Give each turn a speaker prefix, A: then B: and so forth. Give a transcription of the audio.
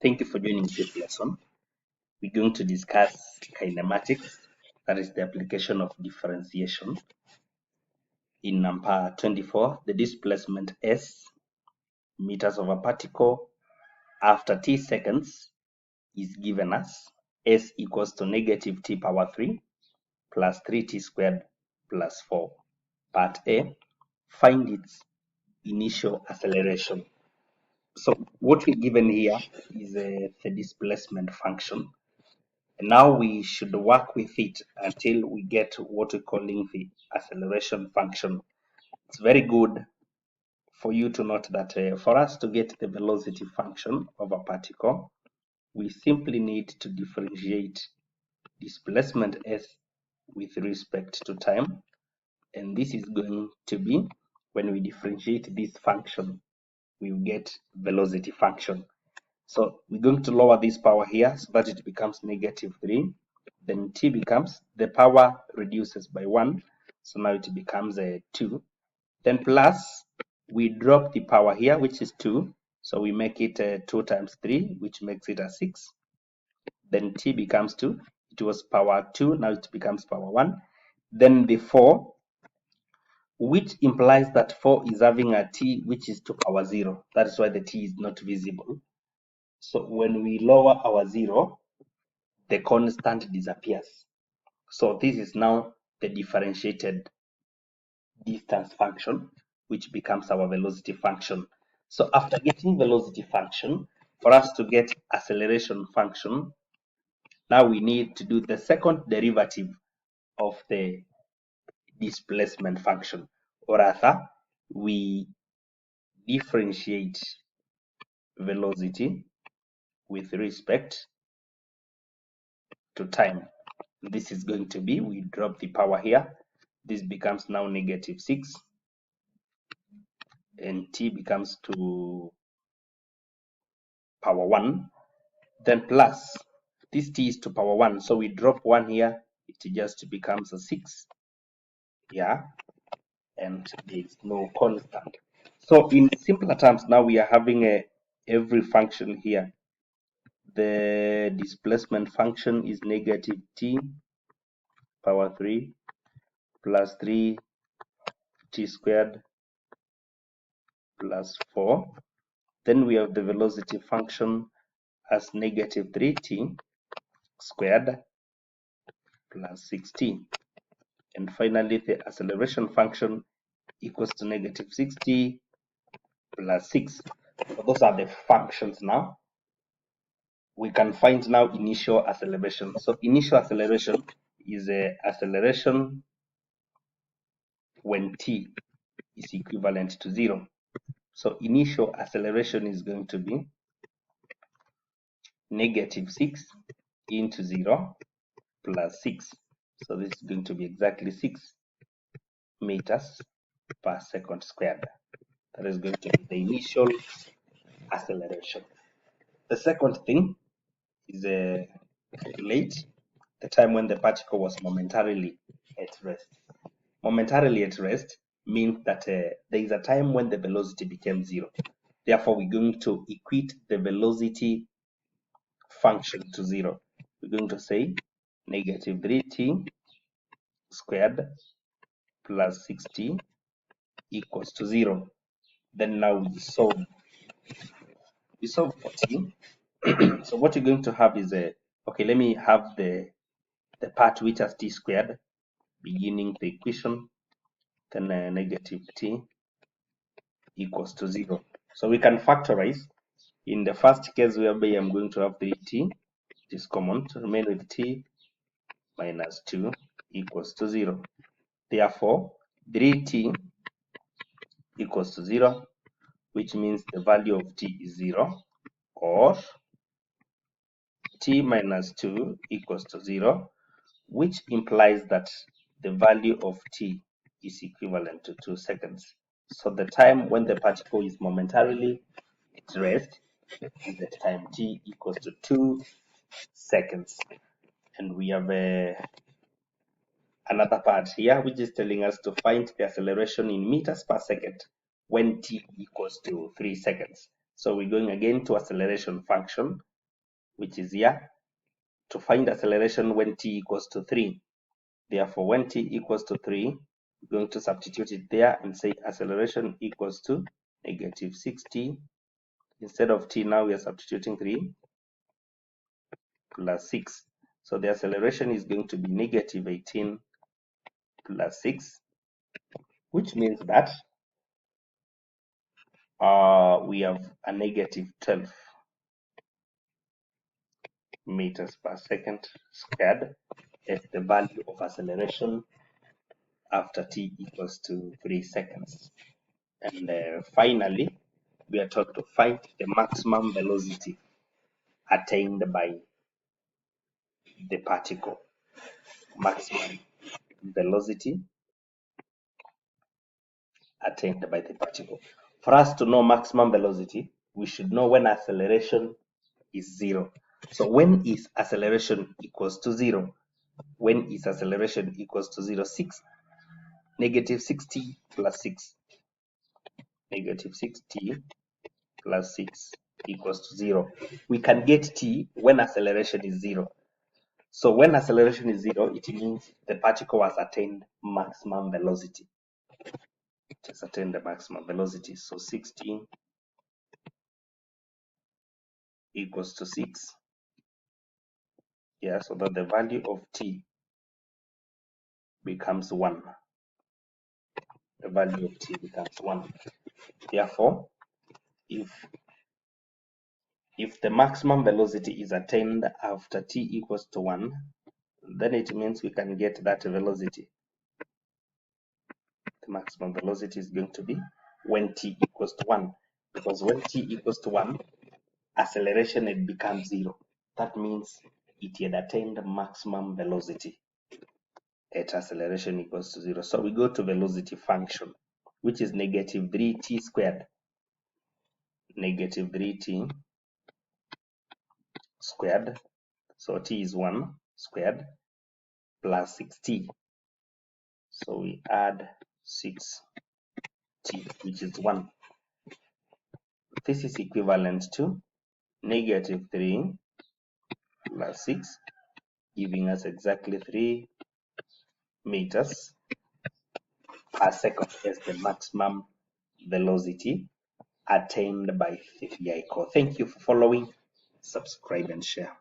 A: Thank you for joining this lesson. We're going to discuss kinematics, that is the application of differentiation. In number 24, the displacement s meters of a particle after t seconds is given as s equals to negative t power 3 plus 3t squared plus 4. Part A, find its initial acceleration. So what we're given here is the displacement function. And now we should work with it until we get what we're calling the acceleration function. It's very good for you to note that for us to get the velocity function of a particle, we simply need to differentiate displacement s with respect to time. And this is going to be, when we differentiate this function, we will get velocity function. So we're going to lower this power here so that it becomes negative 3. Then t becomes, the power reduces by 1. So now it becomes a 2. Then plus, we drop the power here, which is 2. So we make it 2 times 3, which makes it a 6. Then t becomes 2. It was power 2. Now it becomes power 1. Then the 4, which implies that 4 is having a t which is to power 0. That is why the t is not visible. So when we lower our 0, the constant disappears. So this is now the differentiated distance function, which becomes our velocity function. So after getting velocity function, for us to get acceleration function, now we need to do the second derivative of the displacement function, or rather, we differentiate velocity with respect to time. This is going to be, we drop the power here, this becomes now negative 6, and t becomes to power 1, then plus, this t is to power 1, so we drop 1 here, it just becomes a 6, yeah, and there is no constant. So in simpler terms, now we are having every function here. The displacement function is negative t power 3 plus 3 t squared plus 4. Then we have the velocity function as negative 3t squared plus 6t. And finally, the acceleration function equals to negative 6t plus 6. So those are the functions now. We can find now initial acceleration. So initial acceleration is a acceleration when t is equivalent to 0. So initial acceleration is going to be negative 6 into 0 plus 6. So this is going to be exactly 6 meters per second squared. That is going to be the initial acceleration. The second thing is calculate the time when the particle was momentarily at rest. Momentarily at rest means that there is a time when the velocity became 0. Therefore, we're going to equate the velocity function to 0. We're going to say negative 3t squared plus 6t equals to 0. Then now we solve for t. So what you're going to have is okay, let me have the part which has t squared beginning the equation, then negative t equals to 0. So we can factorize. In the first case whereby I'm going to have 3t, it is common to remain with t minus 2 equals to 0. Therefore, 3t equals to 0, which means the value of t is 0, or t minus 2 equals to 0, which implies that the value of t is equivalent to 2 seconds. So the time when the particle is momentarily at rest is the time t equals to 2 seconds. And we have another part here which is telling us to find the acceleration in meters per second when t equals to 3 seconds. So we're going again to acceleration function, which is here, to find acceleration when t equals to 3. Therefore, when t equals to 3, we're going to substitute it there and say acceleration equals to negative 6t. Instead of t, now we are substituting 3 plus 6. So the acceleration is going to be negative 18 plus 6, which means that we have a negative 12 meters per second squared as the value of acceleration after t equals to 3 seconds. And finally, we are told to find the maximum velocity attained by the particle. Maximum velocity attained by the particle. For us to know maximum velocity, we should know when acceleration is 0. So when is acceleration equals to 0? When is acceleration equals to 0? 6, negative 6t plus 6. Negative 6t plus 6 equals to 0. We can get t when acceleration is 0. So when acceleration is 0, it means the particle has attained maximum velocity. It has attained the maximum velocity. So 16 equals to 6. Yeah, so that the value of t becomes 1. The value of t becomes 1. Therefore, if the maximum velocity is attained after t equals to 1, then it means we can get that velocity. The maximum velocity is going to be when t equals to 1, because when t equals to 1, acceleration it becomes 0. That means it had attained maximum velocity at acceleration equals to 0. So we go to velocity function, which is negative 3t squared. Negative 3t squared. So t is 1 squared plus 6t. So we add 6t, which is 1. This is equivalent to negative 3 plus 6, giving us exactly 3 meters per second as the maximum velocity attained by the vehicle. Thank you for following. Subscribe and share.